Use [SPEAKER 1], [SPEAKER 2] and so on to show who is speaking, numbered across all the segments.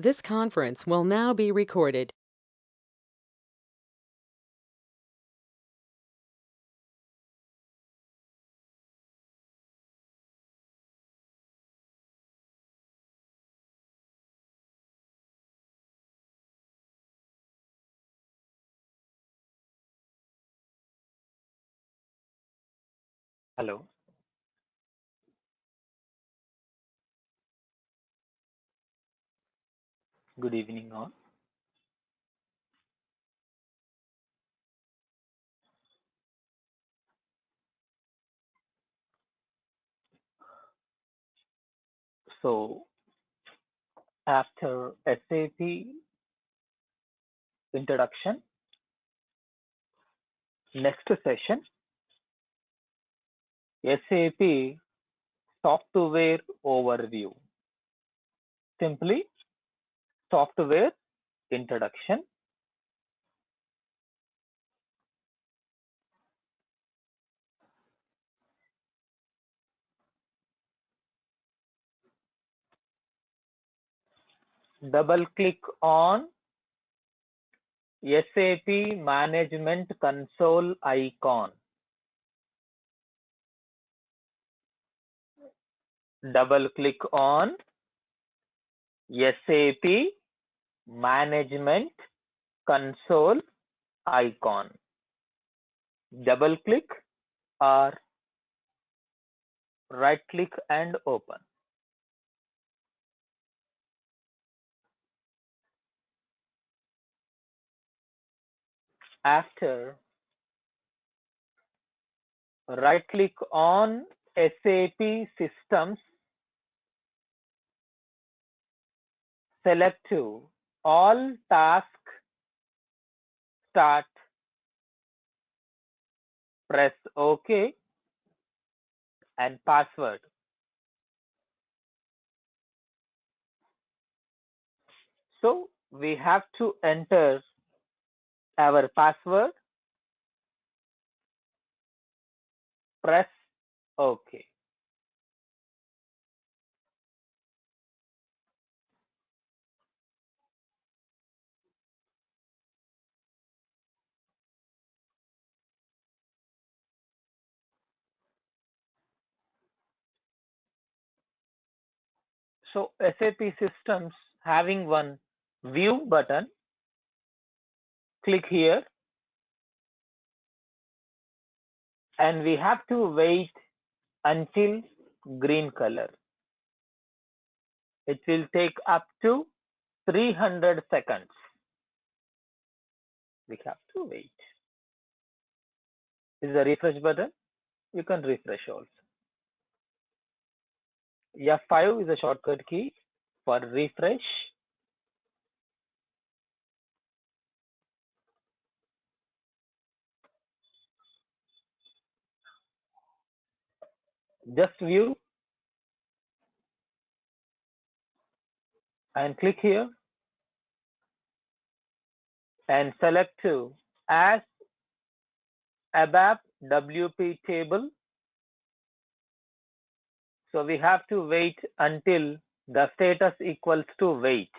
[SPEAKER 1] This conference will now be recorded.
[SPEAKER 2] Hello. Good evening, all. So, after SAP introduction, next session, SAP software overview. Simply, software introduction. Double click on SAP Management Console icon. Double click on SAP Management Console icon. Double click or right click and open. After, right click on SAP Systems, select to all task, start, press OK and password. So we have to enter our password, press OK. So SAP Systems having one view button, click here and we have to wait until green color. It will take up to 300 seconds. We have to wait. This is a refresh button. You can refresh also. F5 is a shortcut key for refresh. Just view and click here and select to as ABAP WP table. So we have to wait until the status equals to wait.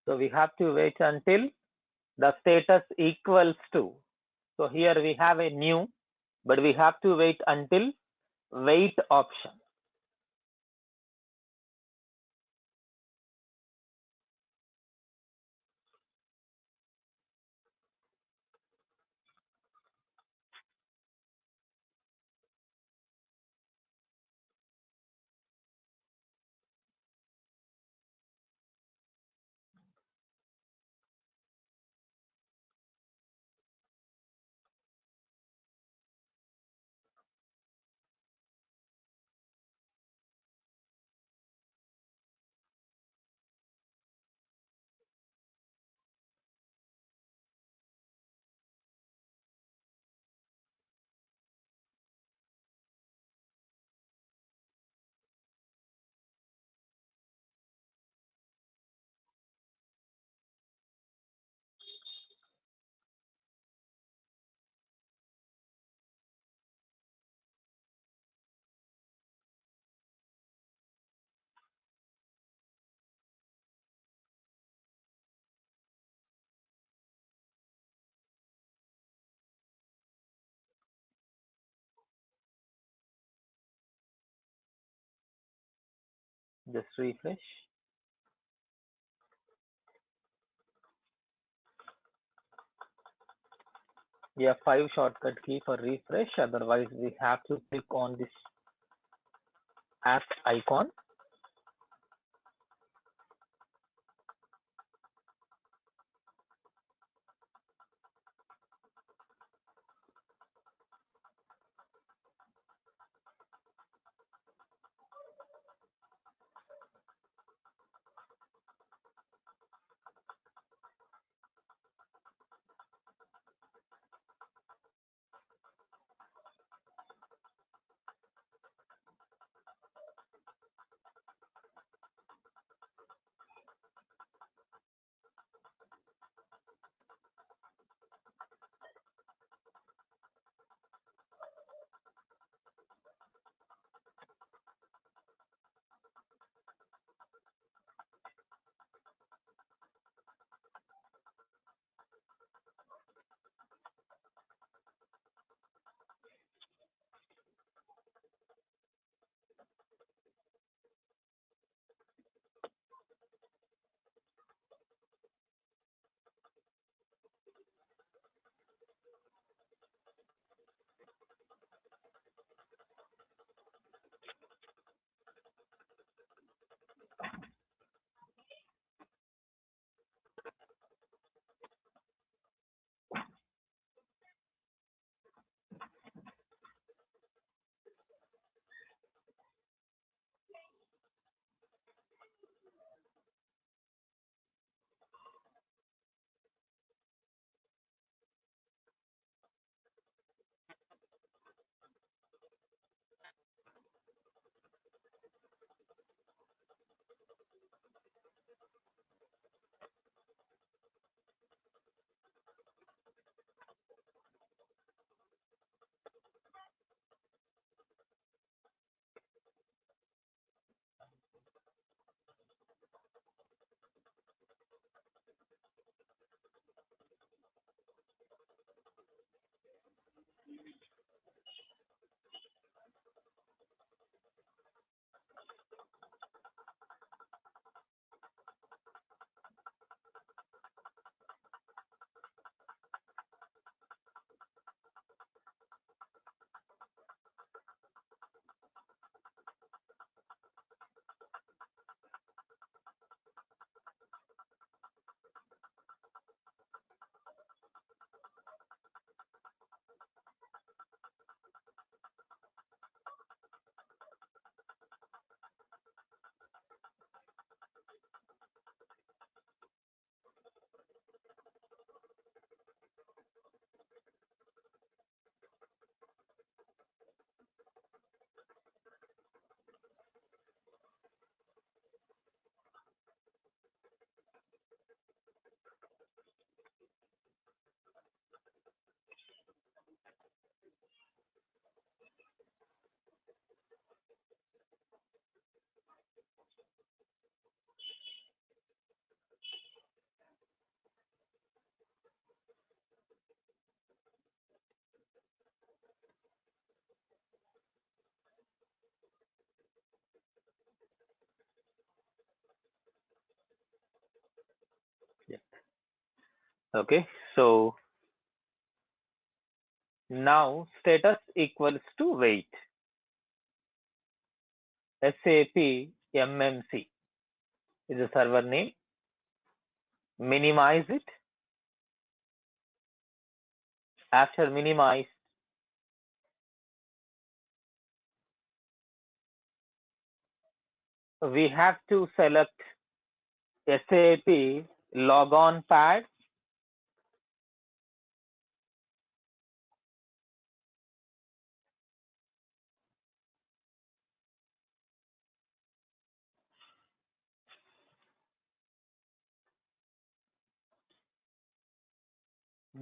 [SPEAKER 2] So we have to wait until the status equals to. So here we have a new, but we have to wait until wait option. Just refresh. We have 5 shortcut key for refresh. Otherwise, we have to click on this app icon. Yeah. Okay. So now status equals to wait. SAP MMC is the server name. Minimize it. After minimize, we have to select SAP logon pad.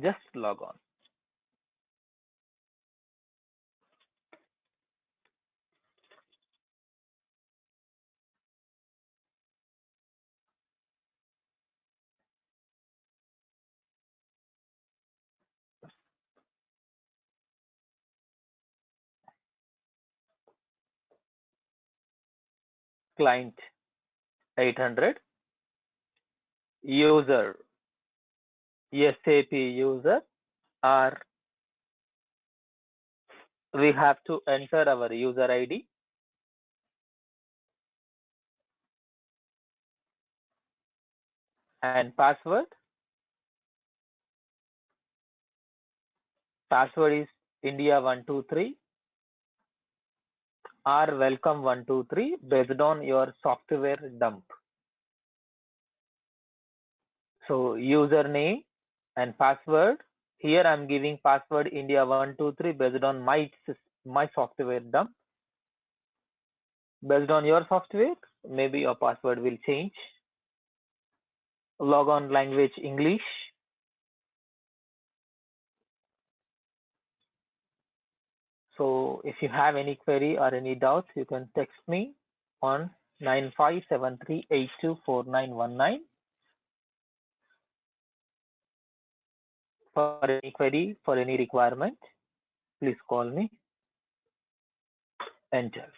[SPEAKER 2] Just log on. Client 800. User, SAP user, or we have to enter our user ID. And password. Password is India123 or welcome123 based on your software dump. So username and password. Here I'm giving password India123 based on my software dump. Based on your software, maybe your password will change. Logon language English. So if you have any query or any doubts, you can text me on 9573824919. For any query, for any requirement, please call me. Enter.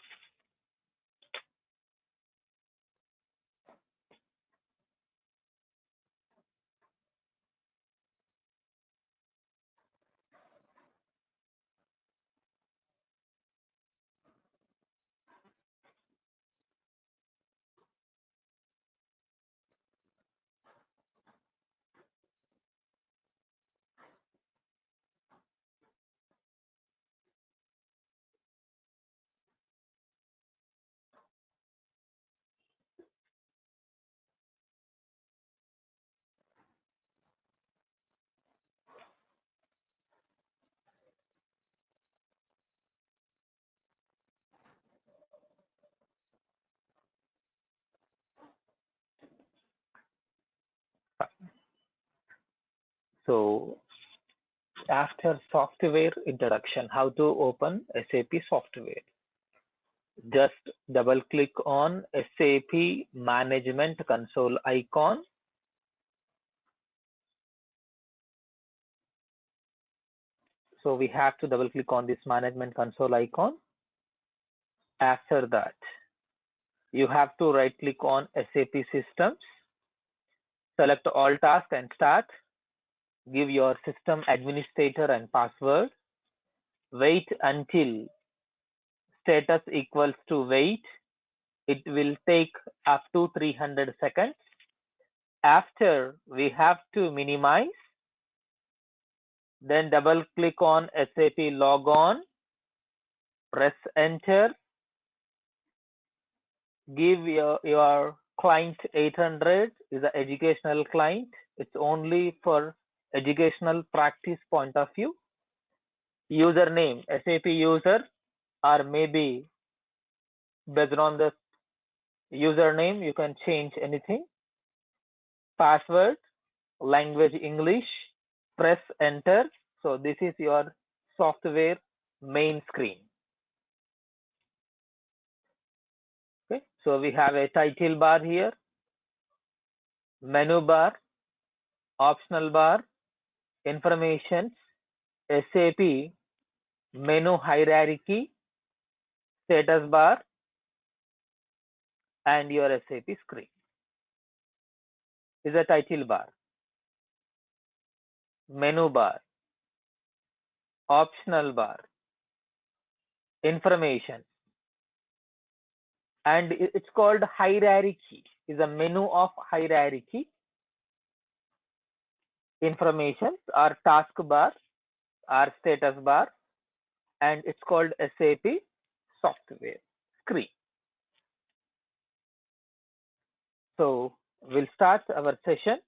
[SPEAKER 2] So after software introduction, how to open SAP software? Just double click on SAP Management Console icon. So we have to double click on this Management Console icon. After that, you have to right click on SAP Systems, select all tasks and start. Give your system administrator and password. Wait until status equals to wait. It will take up to 300 seconds. After, we have to minimize. Then double click on SAP logon. Press enter. Give your client 800 is an educational client. It's only for educational practice point of view. Username, SAP user, or maybe based on the username, you can change anything. Password, language English, press enter. So this is your software main screen. Okay, so we have a title bar here, menu bar, optional bar, information, SAP menu hierarchy, status bar, and your SAP screen. Is a title bar, menu bar, optional bar, information, and it's called hierarchy. Is a menu of hierarchy. Information or task bar or status bar, and it's called SAP software screen. So we'll start our session.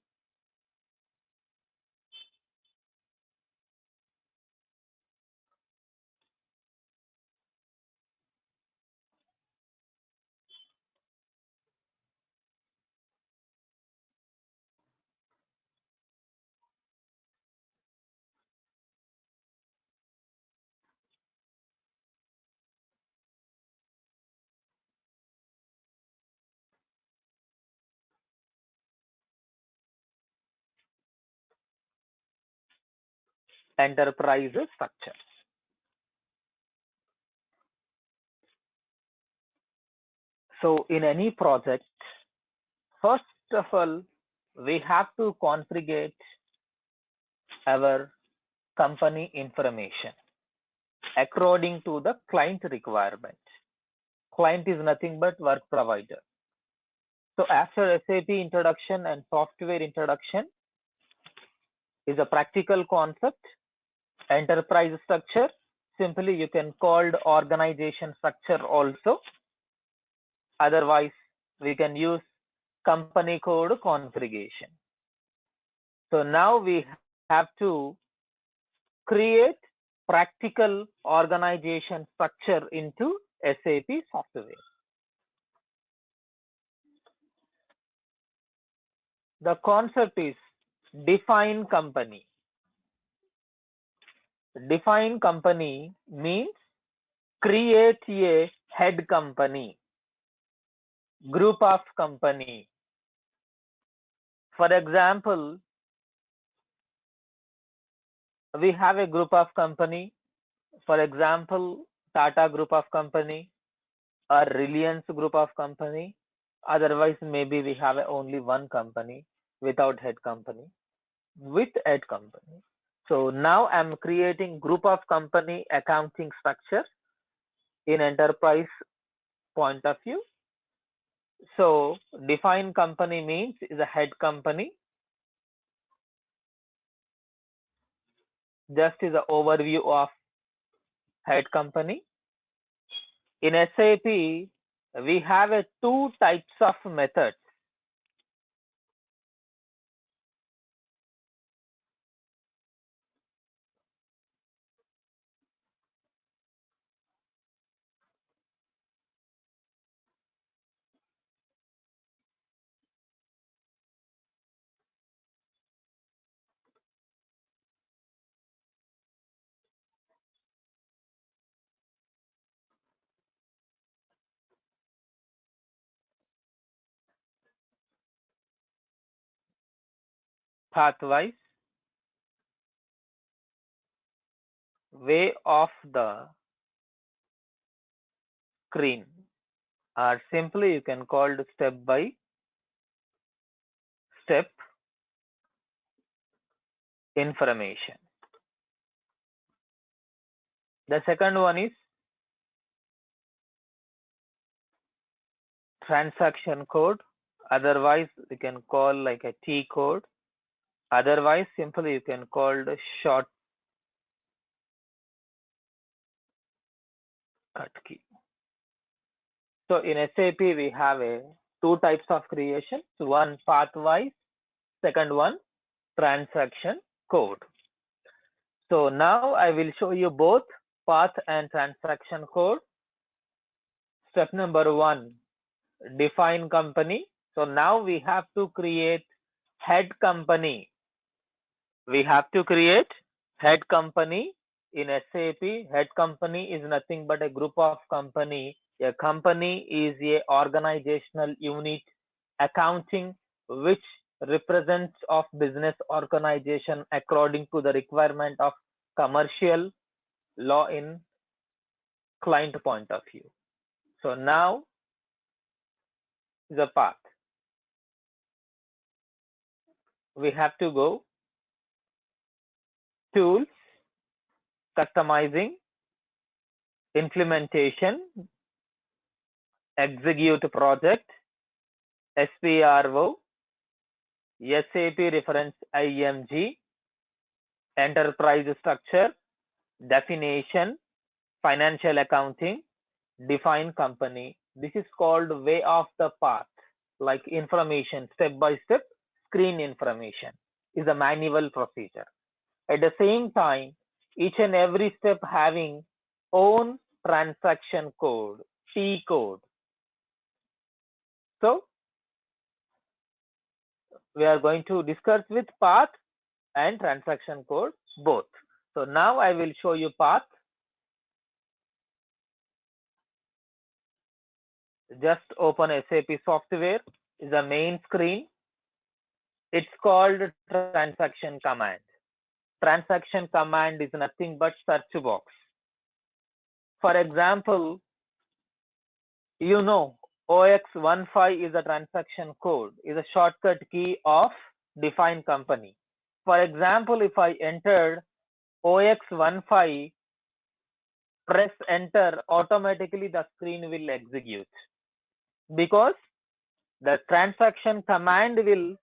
[SPEAKER 2] Enterprise structure. So in any project, First of all, we have to configure our company information according to the client requirement. Client is nothing but work provider. So after SAP introduction and software introduction is a practical concept. Enterprise structure, simply you can call the organization structure also. Otherwise, we can use company code configuration. So now we have to create practical organization structure into SAP software. The concept is define company. Define company means create a head company, group of company. For example, we have a group of company, for example, Tata group of company or Reliance group of company. Otherwise, maybe we have only one company without head company, with head company. So now I'm creating group of company accounting structure in enterprise point of view. So define company means is a head company. Just is an overview of head company. In SAP, we have two types of methods. Pathwise, way of the screen, or simply you can call it step by step information. The second one is transaction code, otherwise we can call like a T code, otherwise simply you can call the shortcut key. So in SAP we have two types of creation, one pathwise, second one transaction code. So now I will show you both path and transaction code. Step number one, define company. So now we have to create head company. We have to create head company in SAP. Head company is nothing but a group of company. A company is a organizational unit accounting which represents of business organization according to the requirement of commercial law in client point of view. So now the path. We have to go tools, customizing, implementation, execute project, SPRO, SAP reference IMG, enterprise structure, definition, financial accounting, define company. This is called way of the path, like information, step by step, screen information is a manual procedure. At the same time, each and every step having own transaction code, T code. So we are going to discuss with path and transaction code both. So now I will show you path. Just open SAP software, is the main screen. It's called transaction command. Transaction command is nothing but search box. For example, you know OX15 is a transaction code, is a shortcut key of defined company. For example, if I entered OX15, press enter, automatically the screen will execute because the transaction command will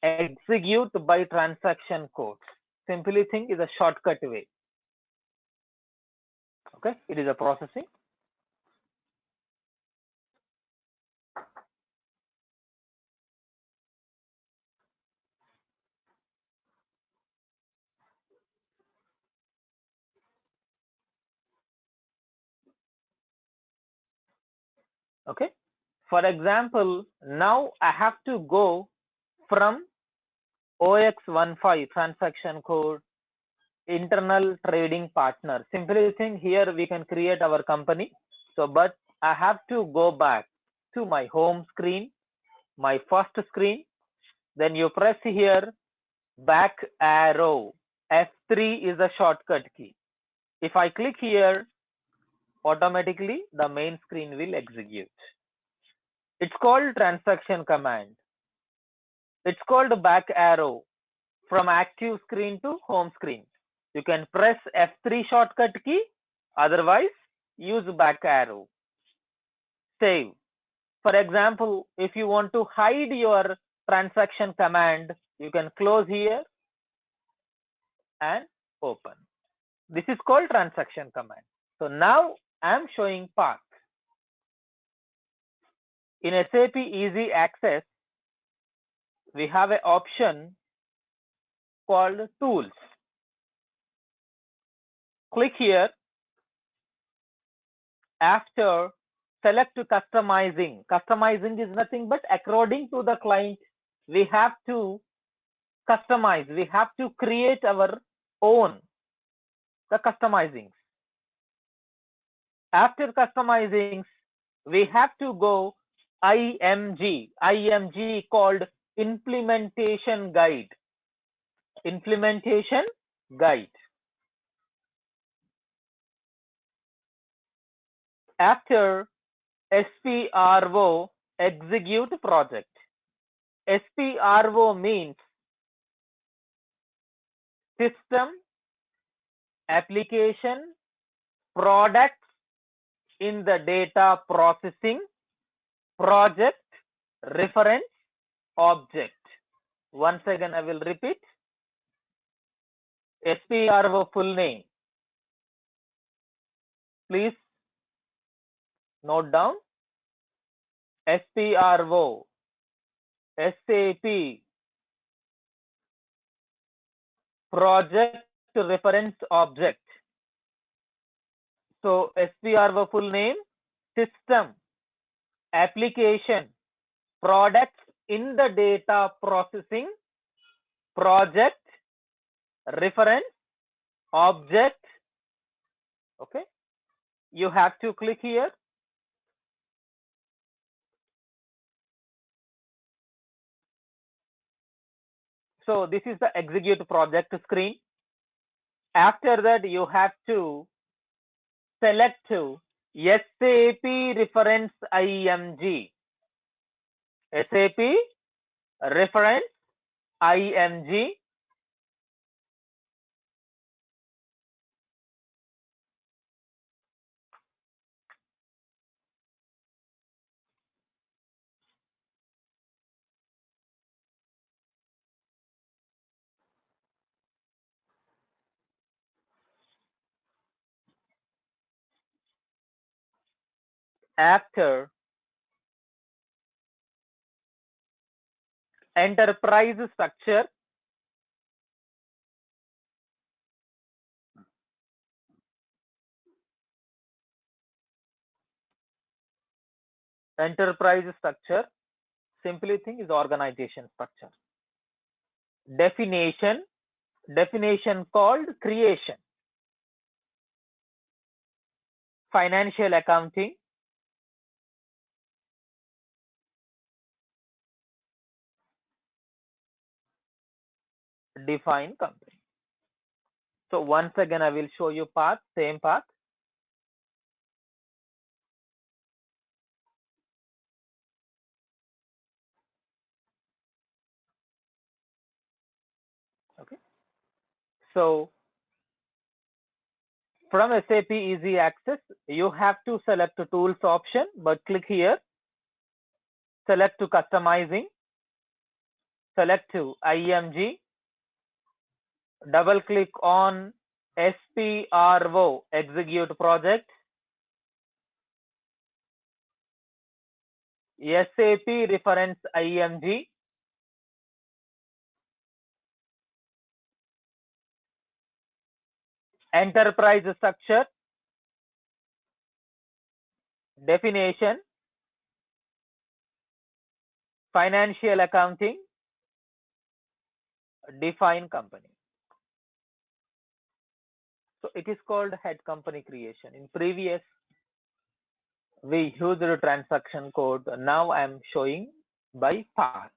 [SPEAKER 2] execute by transaction codes. Simply think is a shortcut way. Okay, it is a processing. Okay, for example, now I have to go from OX15 transaction code internal trading partner. Simply think here we can create our company. So, but I have to go back to my home screen, my first screen. Then you press here back arrow. F3 is a shortcut key. If I click here, automatically the main screen will execute. It's called transaction command. It's called back arrow from active screen to home screen. You can press F3 shortcut key, otherwise use back arrow. Save. For example, if you want to hide your transaction command, you can close here and open. This is called transaction command. So now I am showing path. In SAP Easy Access, we have an option called tools. Click here. After select customizing. Customizing is nothing but according to the client, we have to customize. We have to create our own the customizing. After customizing, we have to go IMG. IMG called implementation guide. Implementation guide. After SPRO, execute project. SPRO means system, application, products in the data processing, project, reference, object. Once again, I will repeat. SPRO full name. Please note down. SPRO, SAP, project reference object. So SPRO full name, system, application, products in the data processing, project, reference, object. Okay, you have to click here. So this is the execute project screen. After that, you have to select SAP reference IMG. SAP reference IMG. After enterprise structure, simply think is organization structure. Definition called creation. Financial accounting, define company. So once again, I will show you path, same path. So from SAP Easy Access, you have to select the tools option, but click here, select to customizing, select to IMG, double click on SPRO execute project, SAP reference IMG, enterprise structure, definition, financial accounting, define company. So it is called head company creation. In previous, we used the transaction code. Now I am showing by path.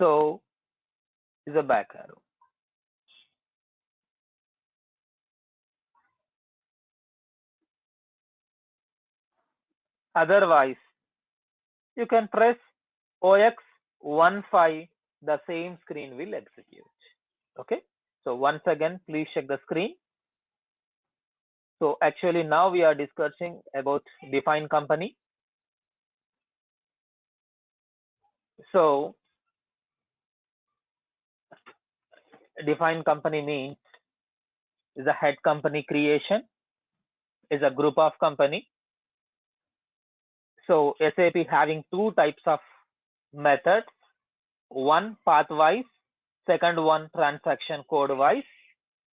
[SPEAKER 2] So is a back arrow. Otherwise, you can press OX15, the same screen will execute. Okay. So once again, please check the screen. So actually now we are discussing about define company. So define company means is a head company creation, is a group of company. So SAP having two types of methods, one pathwise, second one transaction code wise.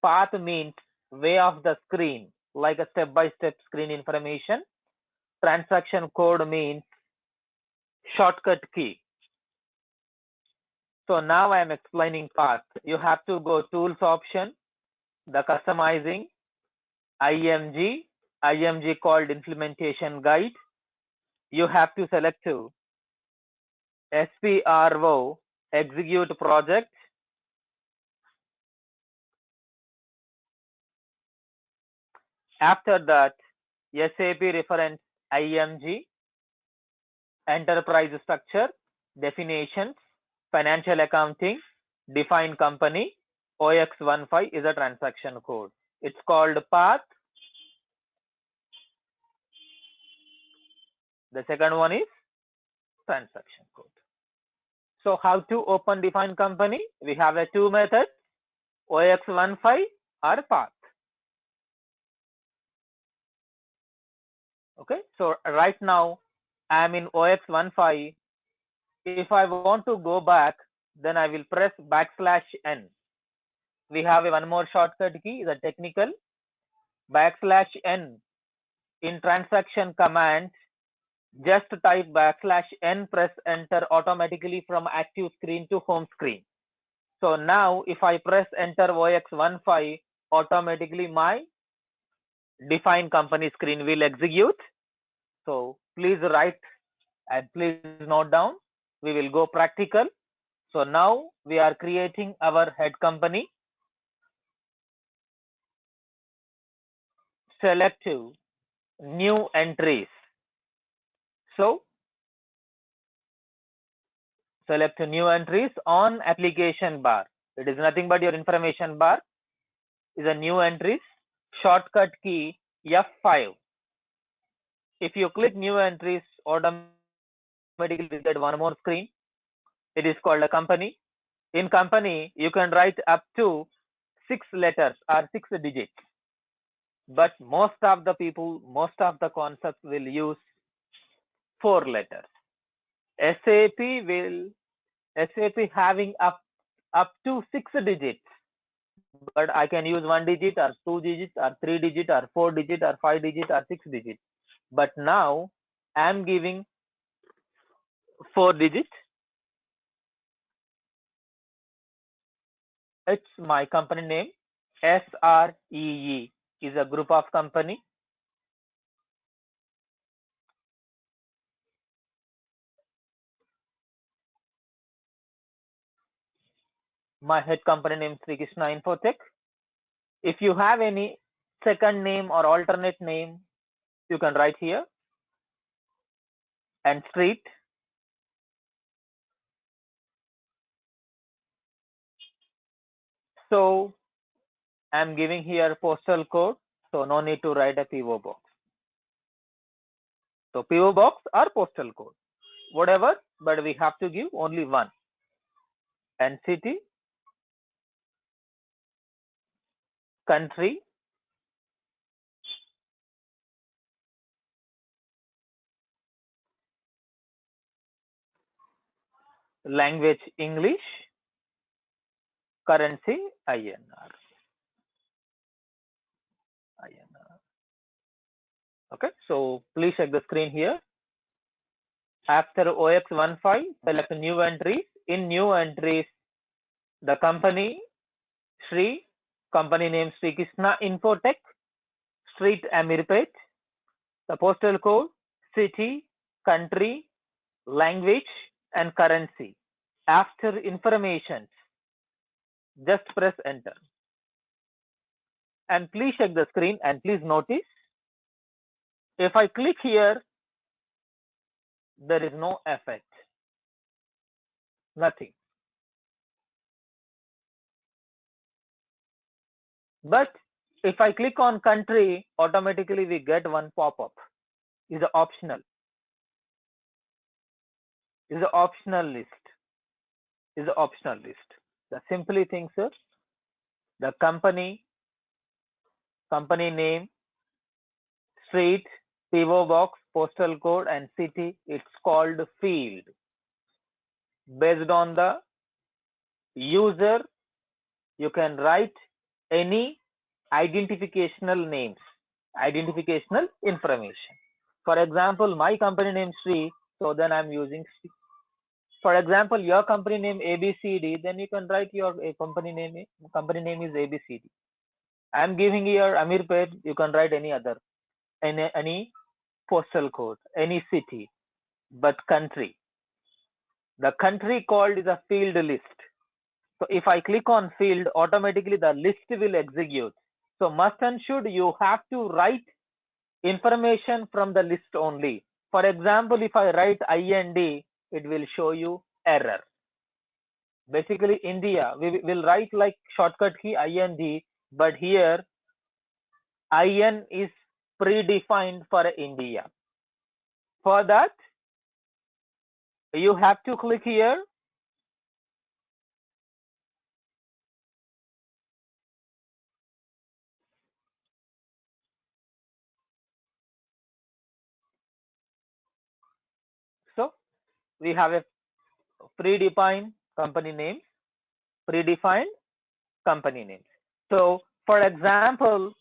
[SPEAKER 2] Path means way of the screen, like a step-by-step screen information. Transaction code means shortcut key. So now I am explaining path. You have to go tools option, the customizing, IMG called implementation guide. You have to select to SPRO execute project. After that, SAP reference IMG, enterprise structure, definitions, financial accounting, define company, OX15 is a transaction code. It's called path. The second one is transaction code. So how to open define company? We have a two methods, OX15 or path. Okay, so right now I am in OX15. If I want to go back, then I will press \n. We have one more shortcut key, the technical \n. In transaction command, just type \n, press enter automatically from active screen to home screen. So now if I press enter OX15, automatically my define company screen will execute. So please write and please note down. We will go practical. So now we are creating our head company. Select to new entries. So select new entries on application bar. It is nothing but your information bar is a new entries. Shortcut key F5. If you click new entries, automatically you get one more screen. It is called a company. In company, you can write up to 6 letters or 6 digits. But most of the people, most of the concepts will use 4 letters. SAP having up to 6 digits, but I can use 1 digit or 2 digits or 3 digit or 4 digit or 5 digit or 6 digits. But now I am giving 4 digits. It's my company name. SREE is a group of company. My head company name Sri Krishna Infotech. If you have any second name or alternate name, you can write here. And street. So I'm giving here postal code, so no need to write a PO box. So PO box or postal code, whatever, but we have to give only one. And city, country, language English, currency INR. INR. Okay, so please check the screen here. After OX15, select new entries. In new entries, the company Sri, company name Sri Krishna Infotech, street Amirpet, the postal code, city, country, language, and currency. After information, just press enter. And please check the screen and please notice, if I click here, there is no effect, nothing. But if I click on country, automatically we get one pop-up. Is optional. Is an optional list. Is an optional list. The simply thing, sir, the company name, street, PO box, postal code, and city, it's called field. Based on the user, you can write any identificational names, identificational information. For example, my company name Sri, so then I'm using Sri. For example, your company name ABCD, then you can write your company name. Company name is ABCD. I'm giving here Amirpet. You can write any other, any postal code, any city, but country. The country called is a field list. So if I click on field, automatically the list will execute. So must and should, you have to write information from the list only. For example, if I write IND, it will show you error. Basically, India, we will write like shortcut key IND, but here IN is predefined for India. For that, you have to click here. So we have a predefined company name, predefined company names. So for example,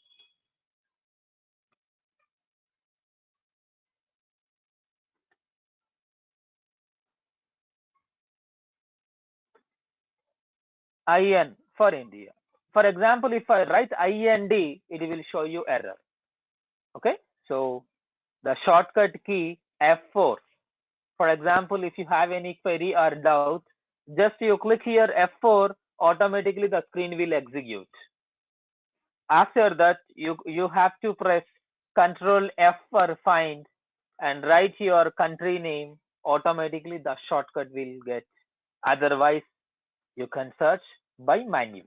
[SPEAKER 2] IN for India. For example, if I write IND, it will show you error. Okay, so the shortcut key F4. For example, if you have any query or doubt, just you click here F4, automatically the screen will execute. After that, you have to press Control F for find and write your country name. Automatically the shortcut will get. Otherwise, you can search by manual.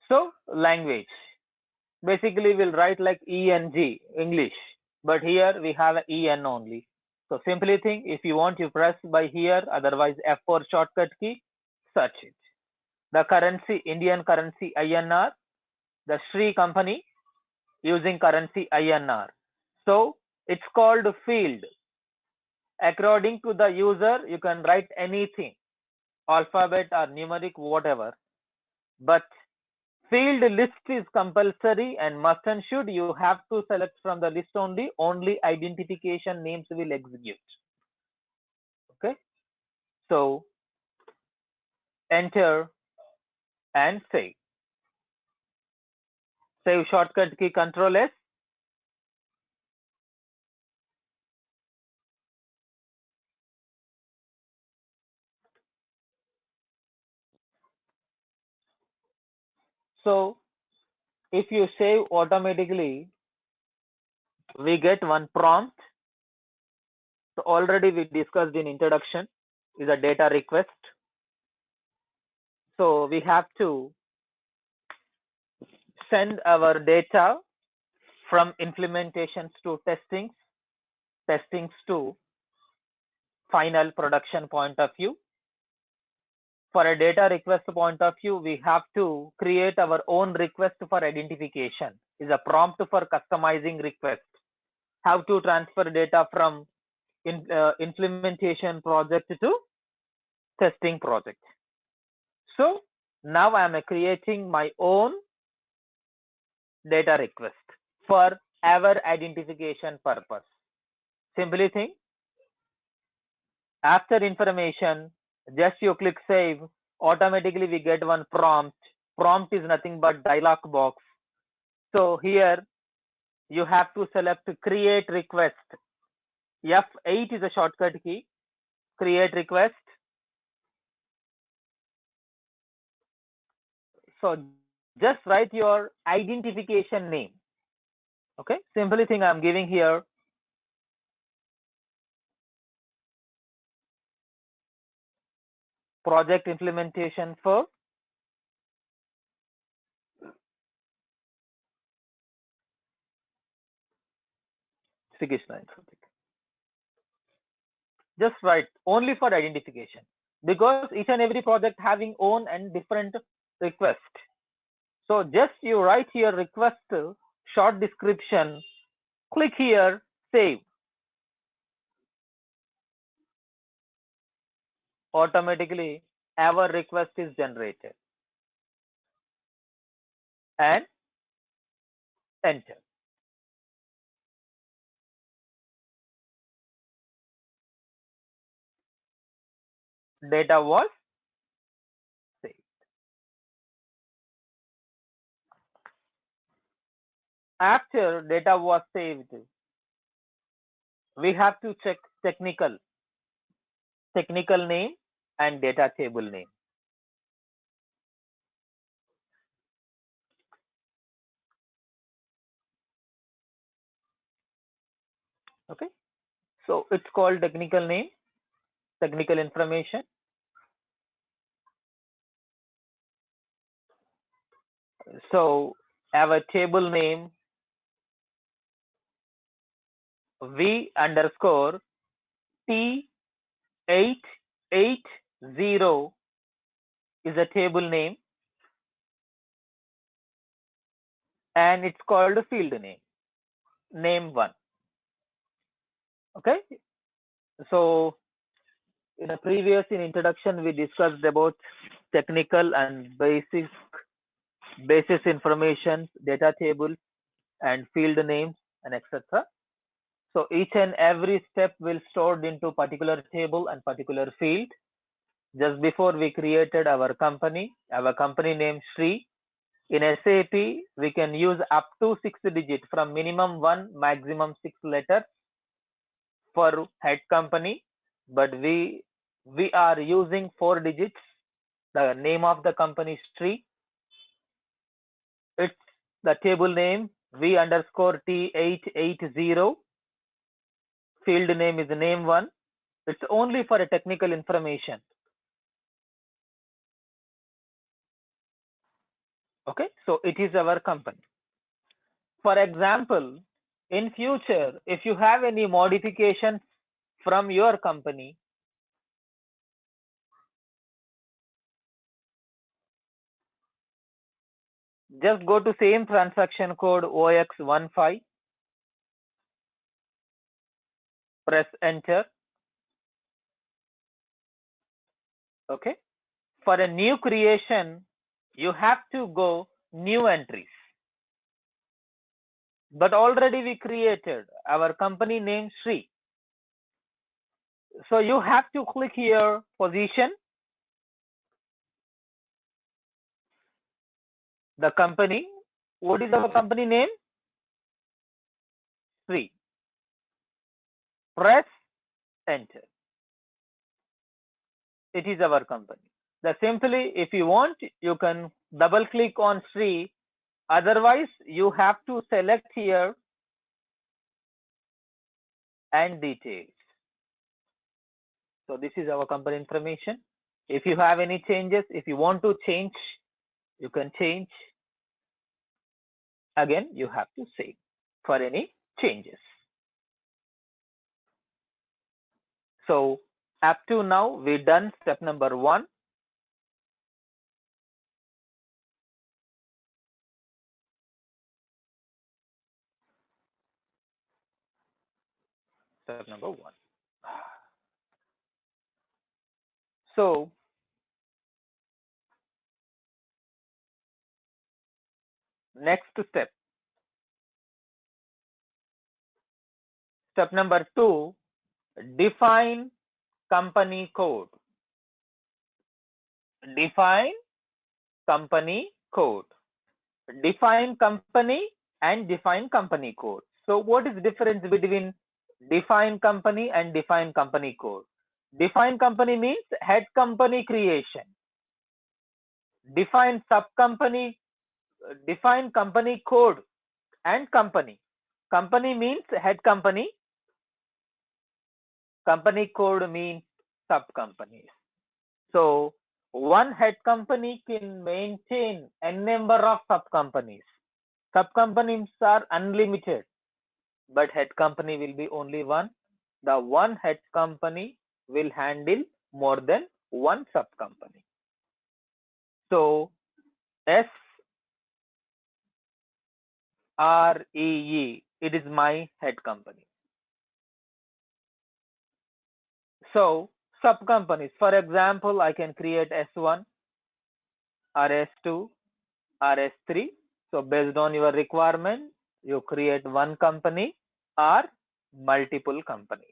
[SPEAKER 2] So language, basically we'll write like ENG, English, but here we have EN only. So simply think, if you want, you press by here, otherwise F4 shortcut key, search it. The currency, Indian currency INR, the Sri company using currency INR. So it's called field. According to the user, you can write anything, alphabet or numeric, whatever. But field list is compulsory and must and should, you have to select from the list only identification names will execute. Okay, so enter and save. Save shortcut key Control S. So if you save, automatically we get one prompt. So already we discussed in introduction. is a data request. So we have to send our data from implementations to testings to final production point of view. For a data request point of view, we have to create our own request for identification. Is a prompt for customizing request. How to transfer data from implementation project to testing project. So now I am creating my own data request for our identification purpose. Simply think, after information, just you click save, automatically we get one prompt. Prompt is nothing but dialog box. So here you have to select create request. F8 is a shortcut key. Create request. So just write your identification name. Okay, simply thing I'm giving here project implementation for Sri Krishna Infotech. Just write only for identification, because each and every project having own and different request. So just you write here request short description, click here save. Automatically our request is generated and enter. Data was saved. After data was saved, we have to check technical name and data table name. Okay, so it's called technical name, technical information. So our table name v underscore T880 is a table name, and it's called field name, name1. Okay, so in a previous introduction we discussed about technical and basis information, data tables and field names and etc. So each and every step will stored into particular table and particular field. Just before we created our company name Sri. In SAP, we can use up to 6 digits, from minimum 1, maximum 6 letters for head company, but we are using 4 digits. The name of the company is Sri. It's the table name v underscore T880. Field name is name1. It's only for a technical information. Okay, so it is our company. For example, in future, if you have any modifications from your company, just go to same transaction code OX15, press enter. Okay, for a new creation, you have to go new entries. But already we created our company name Sri. So you have to click here position, the company. What is our company name? Sri. Press enter. It is our company. The simply, if you want, you can double click on Sri. Otherwise, you have to select here and details. So this is our company information. If you have any changes, if you want to change, you can change. Again, you have to save for any changes. So up to now, we done step number 1. Step number 1. So next step. Step number 2, define company code. Define company code. Define company and define company code. So what is the difference between define company and define company code? Define company means head company creation. Define company code and company. Company means head company. Company code means sub companies. So one head company can maintain a number of sub companies. Sub companies are unlimited, but head company will be only one. The one head company will handle more than one sub company. So SREE, it is my head company. So sub companies, for example, I can create S1 or S2 or S3. So based on your requirement, you create one company or multiple companies.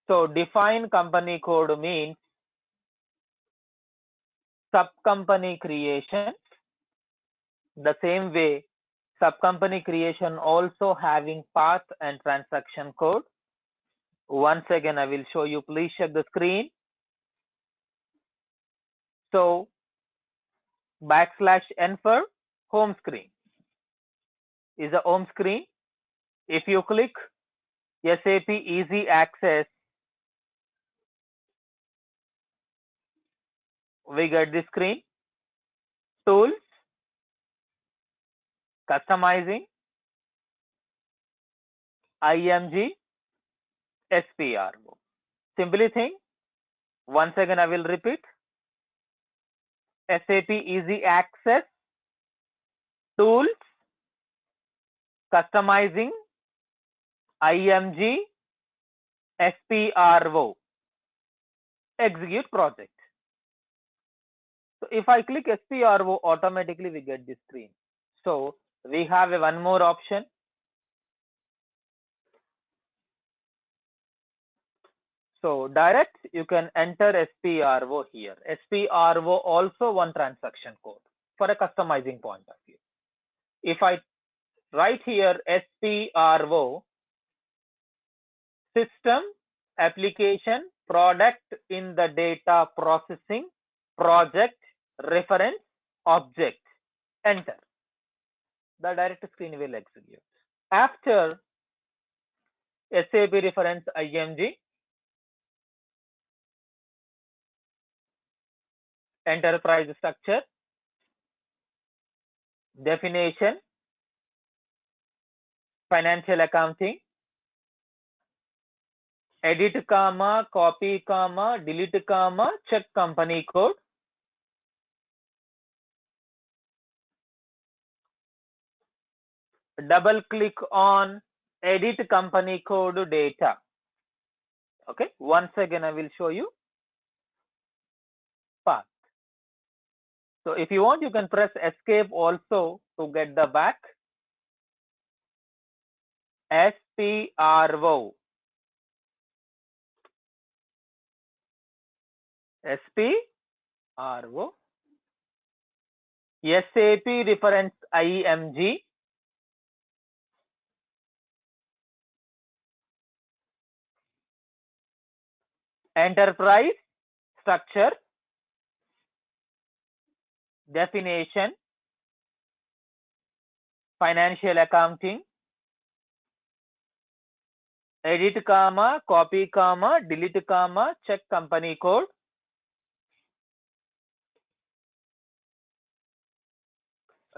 [SPEAKER 2] So define company code means sub company creation. The same way, sub company creation also having path and transaction code. Once again, I will show you. Please check the screen. So \n for home screen is a home screen. If you click SAP Easy Access, we get this screen. Tools, customizing, IMG, SPRO. Simply think. Once again, I will repeat. SAP Easy Access, tools, customizing, IMG, SPRO, execute project. So if I click SPRO, automatically we get this screen. So we have one more option. So direct, you can enter SPRO here. SPRO also one transaction code for a customizing point of view. If I write here SPRO, system, application, product in the data processing, project, reference, object, enter. The direct screen will execute. After SAP reference IMG, enterprise structure, definition, financial accounting, edit comma, copy comma, delete comma, check company code. Double click on edit company code data. Okay, once again I will show you path. So if you want, you can press escape also to get the back. SPRO. SPRO. SAP reference IMG. Enterprise structure, definition, financial accounting, edit comma, copy comma, delete comma, check company code.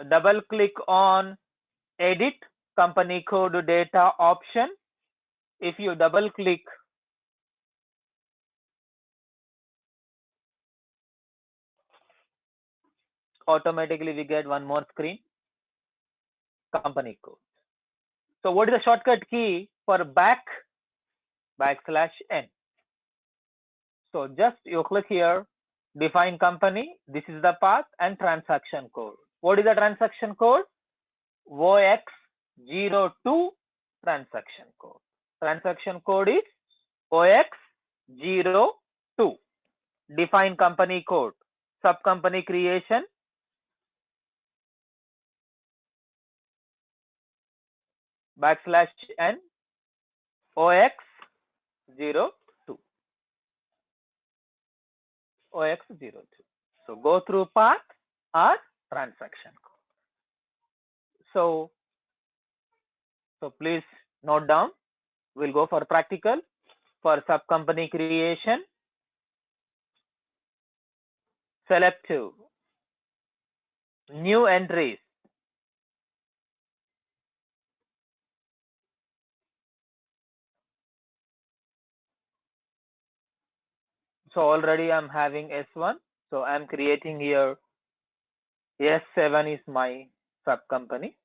[SPEAKER 2] Double click on edit company code data option. If you double click, automatically we get one more screen, company code. So what is the shortcut key for \n? So just you click here, define company, this is the path, and transaction code. What is the transaction code? OX02 transaction code. Transaction code is OX02. Define company code. Sub company creation. \n OX02. OX02. So go through path or transaction code. So please note down. We'll go for practical. For sub company creation, select new entries. So already I'm having S1. So I'm creating here S7 is my sub company.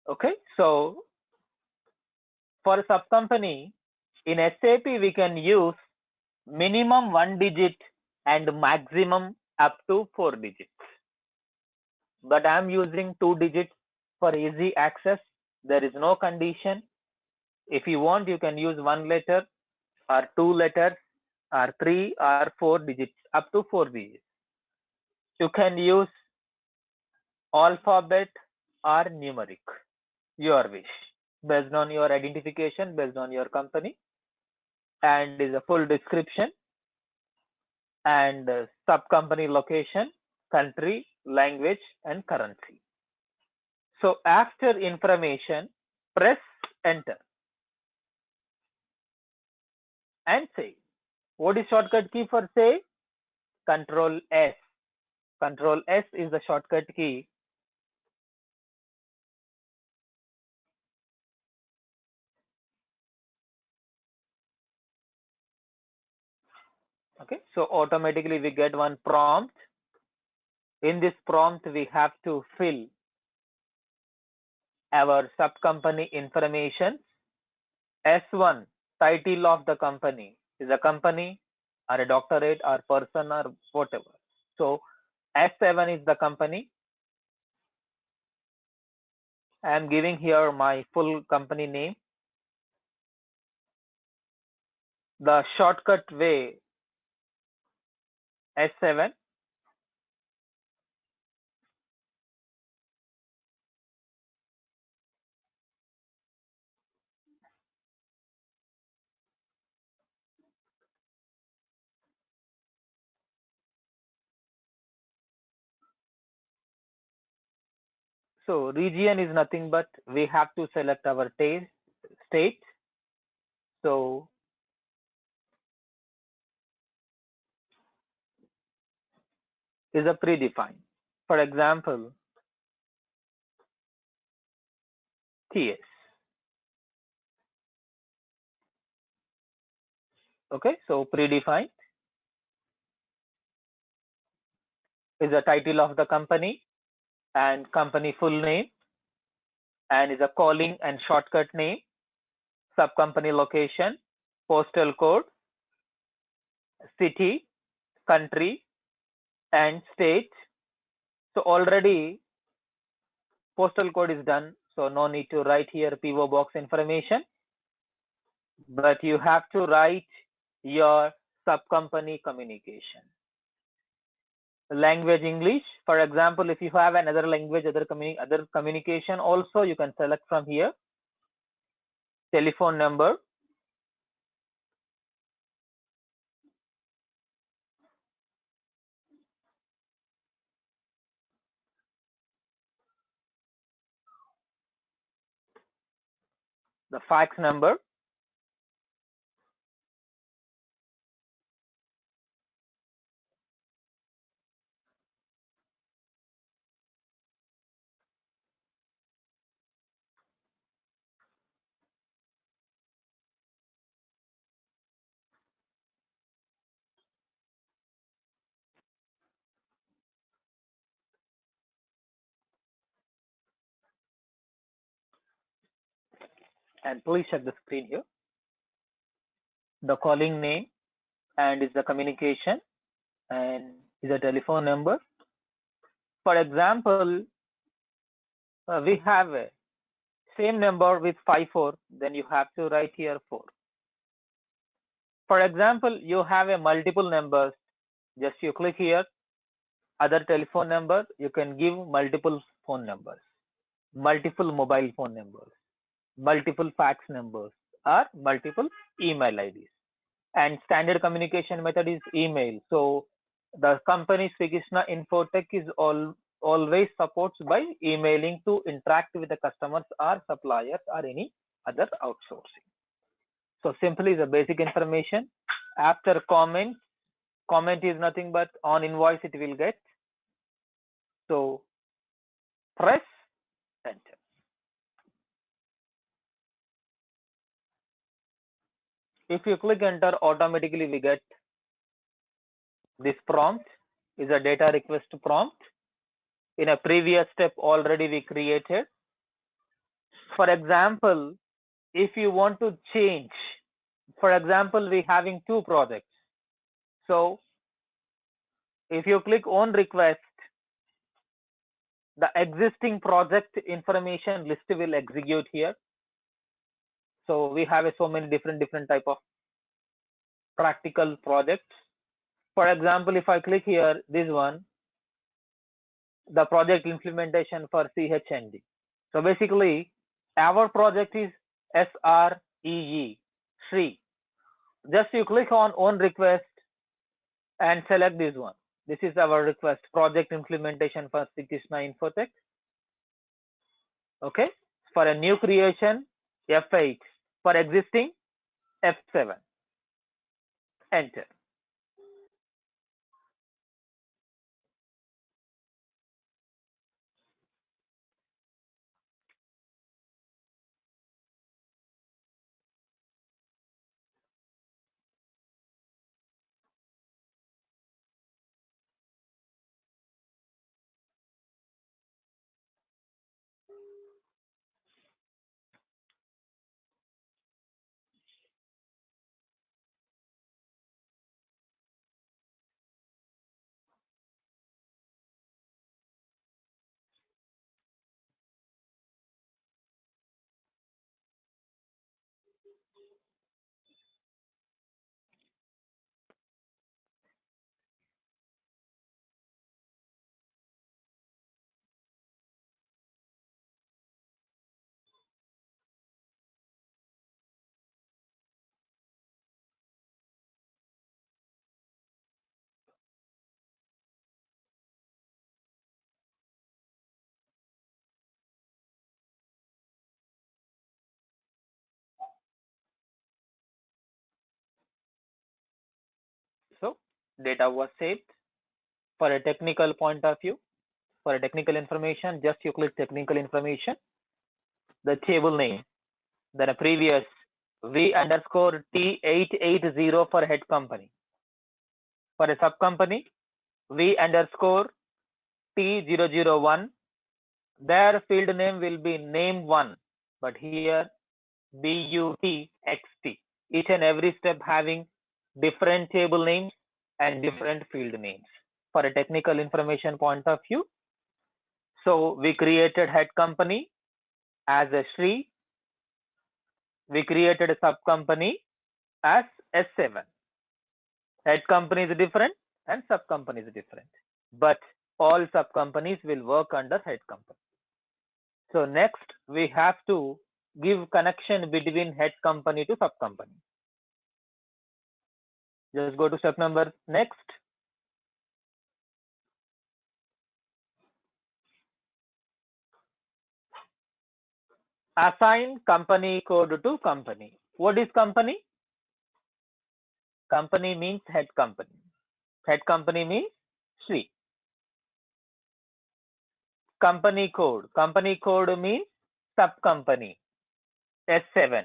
[SPEAKER 2] Okay, so for a sub company in SAP, we can use minimum 1 digit and maximum up to 4 digits. But I'm using 2 digits for easy access. There is no condition. If you want, you can use 1 letter or 2 letters or 3 or 4 digits, up to 4 digits. You can use alphabet or numeric, your wish, based on your identification, based on your company, and is a full description and sub company location, country, language, and currency. So after information, press enter and save. What is shortcut key for save? Control S. Control S is the shortcut key. Okay, so automatically we get one prompt. In this prompt, we have to fill our sub company information. S1, title of the company, is a company or a doctorate or person or whatever. So S7 is the company. I am giving here my full company name. The shortcut way S7. So region is nothing but we have to select our state. So is a predefined. For example, TS. Okay, so predefined is the title of the company and company full name, and is a calling and shortcut name, sub company location, postal code, city, country, and state. So already postal code is done, so no need to write here PO box information, but you have to write your sub company communication. language English. For example, if you have another language, other communication also, you can select from here. Telephone number. The fax number. And please check the screen here. The calling name and is the communication and is a telephone number. For example, we have a same number with 54, then you have to write here 4. For example, you have a multiple numbers, just you click here, other telephone number, you can give multiple phone numbers, multiple mobile phone numbers, multiple fax numbers, or multiple email IDs. And standard communication method is email. So the company Sri Krishna Infotech is always supports by emailing to interact with the customers or suppliers or any other outsourcing. So simply the basic information. After comment is nothing but on invoice it will get. So press enter. If you click enter, automatically we get this prompt is a data request prompt. In a previous step already we created. For example, if you want to change, for example, we having 2 projects. So if you click on request, the existing project information list will execute here. So we have so many different type of practical projects. For example, if I click here, this one, the project implementation for CHND. So basically, our project is SREE, Sri. Just you click on request and select this one. This is our request, project implementation for Sri Krishna Infotech. Okay, for a new creation, F8. For existing, F7. Enter. So data was saved. For a technical point of view, for a technical information, just you click technical information, the table name, then a previous V_T880 for head company. For a sub company, V_T001, their field name will be name1, but here BUTXT. Each and every step having different table names and different field names for a technical information point of view. So we created head company as a Sri. We created a sub company as S7. Head company is different and sub company is different. but all sub companies will work under head company. So next we have to give connection between head company to sub company. Just go to step number next. Assign company code to company. What is company? Company means head company. Head company means Sri. Company code. Company code means sub company. S7.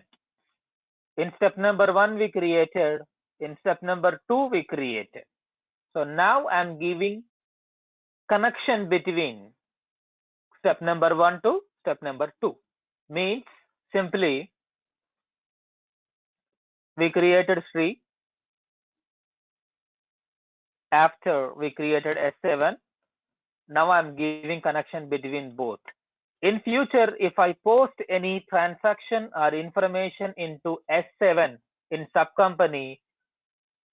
[SPEAKER 2] In step number 1 we created. In step number 2 we created. So now I am giving connection between step number 1 to step number 2. Means simply we created Sri. After we created S7. Now I'm giving connection between both. In future, if I post any transaction or information into S7 in sub company,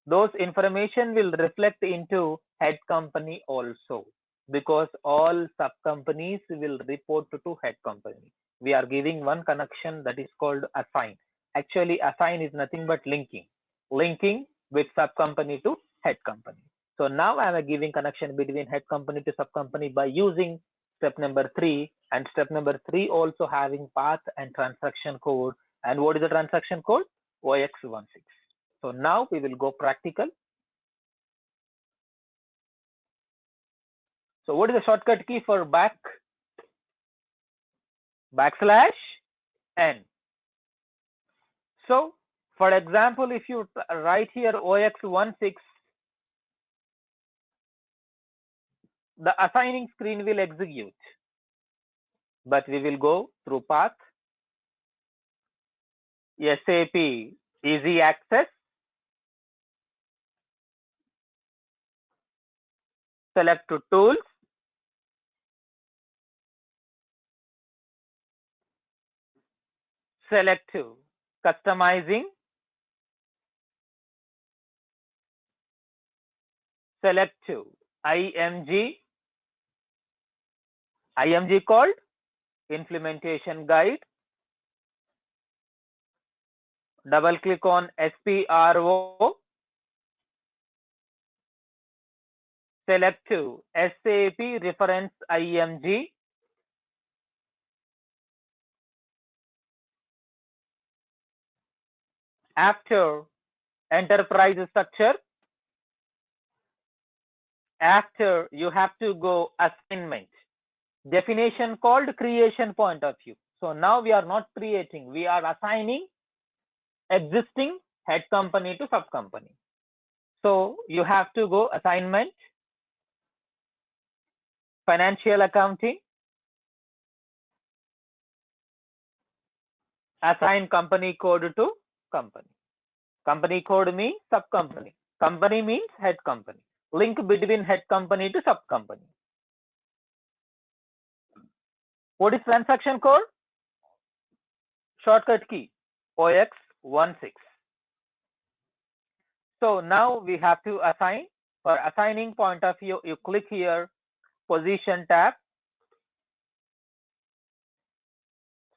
[SPEAKER 2] those information will reflect into head company also, because all sub companies will report to head company. We are giving one connection that is called assign. Actually, assign is nothing but linking with sub company to head company. So now I am giving connection between head company to sub company by using step number 3, and step number 3 also having path and transaction code. And what is the transaction code? OX16. So now we will go practical. So what is the shortcut key for back? \n. So for example, if you write here OX16, the assigning screen will execute, but we will go through path, SAP easy access, select to tools, select to customizing, select to IMG called implementation guide, double click on SPRO, select to SAP reference IMG, after enterprise structure, after you have to go assignment, definition called creation point of view. So now we are not creating, we are assigning existing head company to sub company. So you have to go assignment, financial accounting, assign company code to company. Company code means sub company. Company means head company. Link between head company to sub company. What is transaction code? Shortcut key OX16. So now we have to assign. For assigning point of view, you click here, position tab.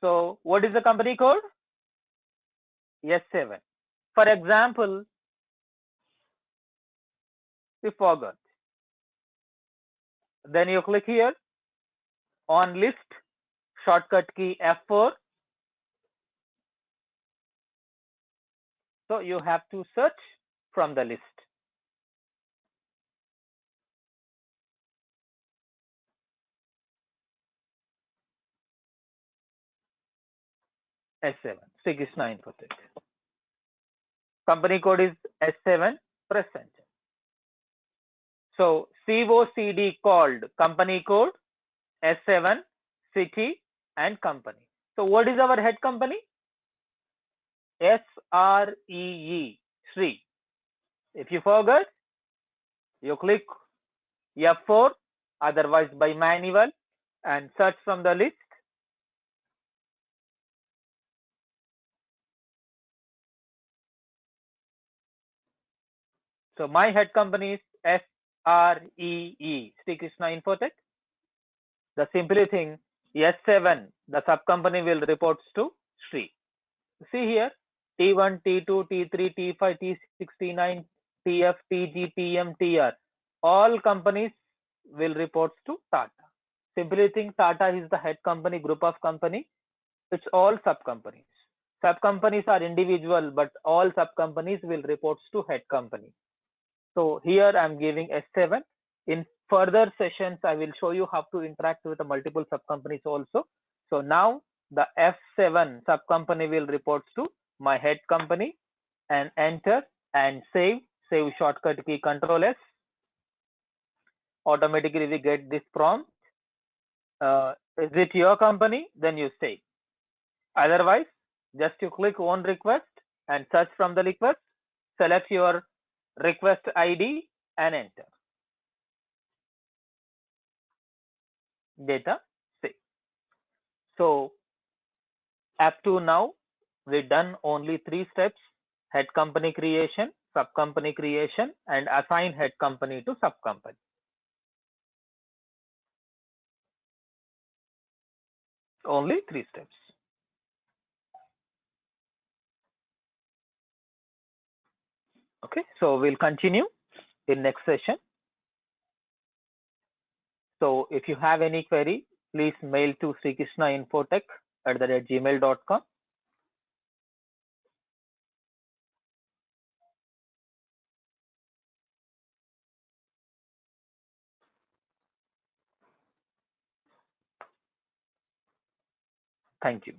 [SPEAKER 2] So what is the company code? S7. For example, we forgot. Then you click here on list, shortcut key F4. So you have to search from the list. S7, Krishna Infotech. Company code is S7, press enter. So COCD called company code, S7, city and company. So what is our head company? SREE, Sri. If you forgot, you click F4, otherwise by manual, and search from the list. So my head company is SREE, Sri Krishna Infotech. The simply thing, S7, the sub company will reports to Sri. See here, T1, T2, T3, T5, T6, T9, TF, TG, TM, TR. All companies will reports to Tata. Simply think Tata is the head company, group of company. It's all sub companies. Sub companies are individual, but all sub companies will reports to head company. So here I'm giving S7. In further sessions, I will show you how to interact with the multiple sub companies also. So now the F7 sub company will reports to my head company, and enter and save shortcut key Control S. Automatically we get this prompt. Is it your company? Then you save. Otherwise, just you click on request and search from the request, select your request ID and enter. Data save. So up to now, we've done only 3 steps: head company creation, sub company creation, and assign head company to sub company. Only 3 steps. Okay, so we'll continue in next session. So if you have any query, please mail to srikrishnainfotech@gmail.com. Thank you.